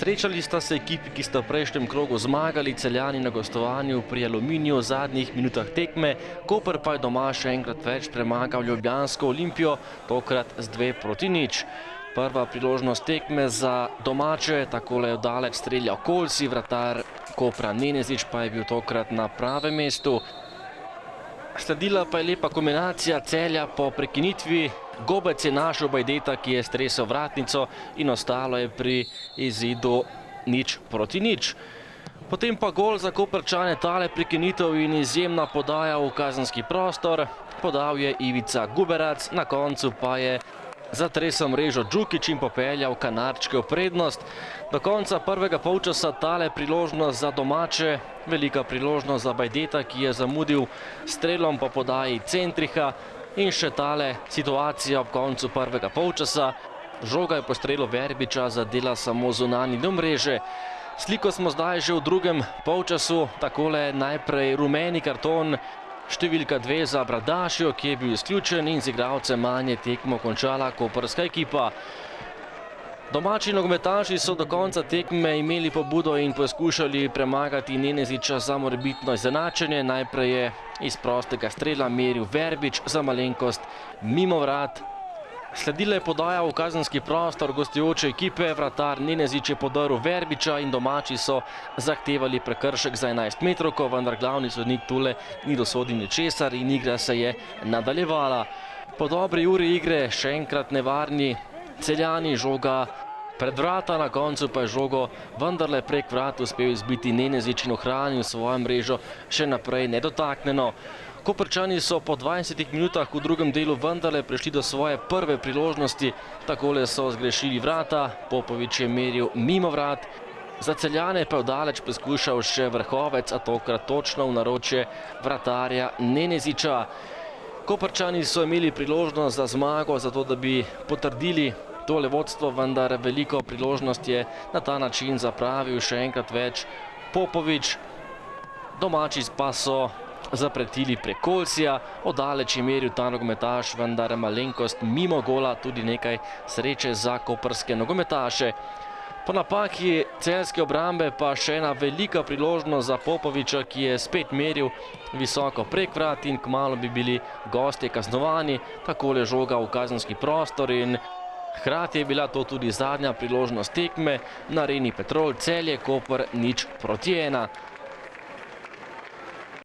Srečali sta se ekipi, ki sta v prejšnjem krogu zmagali, Celjani na gostovanju pri Aluminiju v zadnjih minutah tekme, Koper pa je doma še enkrat več premagal ljubljansko Olimpijo, tokrat z 2:0. Prva priložnost tekme za domače, takole je daleč streljal Kolsi, vratar Kopra Nenezič pa je bil tokrat na pravem mestu. Sledila pa je lepa kombinacija Celja po prekinitvi. Gobec je našel Bajdeta, ki je stresel vratnico in ostalo je pri izidu 0:0. Potem pa gol za Koprčane, tale prekinitev in izjemna podaja v kazenski prostor. Podal je Ivica Guberac, na koncu pa je zatresel mrežo Džukić in popeljal Kanarčke v prednost. Do konca prvega polčasa tale priložnost za domače, velika priložnost za Bajdeta, ki je zamudil strelom po podaji Centriha. In še tale situacija ob koncu prvega polčasa. Žoga je po strelu Verbiča zadela samo zunanji del mreže. Sliko smo zdaj že v drugem polčasu. Takole najprej rumeni karton, številka 2 za Bradašjo, ki je bil izključen in z igralcem manj je tekmo končala koprska ekipa. Domači nogometaši so do konca tekme imeli pobudo in poskušali premagati Neneziča za morebitno izenačenje. Najprej je iz prostega strela meril Verbič za malenkost mimo vrat. Sledila je podaja v kazenski prostor gostujoče ekipe, vratar Nenezič je podrl Verbiča in domači so zahtevali prekršek za 11 metrovko, vendar glavni sodnik tule ni dosodil ničesar in igra se je nadaljevala. Po dobri uri igre še enkrat nevarni Celjani, žoga pred vrata, na koncu pa je žogo vendarle prek vrat uspel izbiti Nenezič in ohranil svojo mrežo še naprej nedotaknjeno. Koprčani so po 20 minutah v drugem delu vendarle prišli do svoje prve priložnosti. Takole so zgrešili vrata, Popovič je meril mimo vrat. Za Celjane pa je vdaleč poskušal še Vrhovec, a tokrat točno v naročje vratarja Neneziča. Koprčani so imeli priložnost za zmago, zato da bi potrdili tole vodstvo, vendar veliko priložnost je na ta način zapravil še enkrat več Popovič. Domači pa so zapretili prek Kolsija, oddaleč je meril ta nogometaš, vendar malenkost mimo gola, tudi nekaj sreče za koprske nogometaše. Po napaki celjske obrambe pa še ena velika priložnost za Popoviča, ki je spet meril visoko prek vrat in kmalu bi bili gostje kaznovani. Takole žoga v kazenski prostor in hkrati je bila to tudi zadnja priložnost tekme na Areni Petrol. Celje Koper 0:1.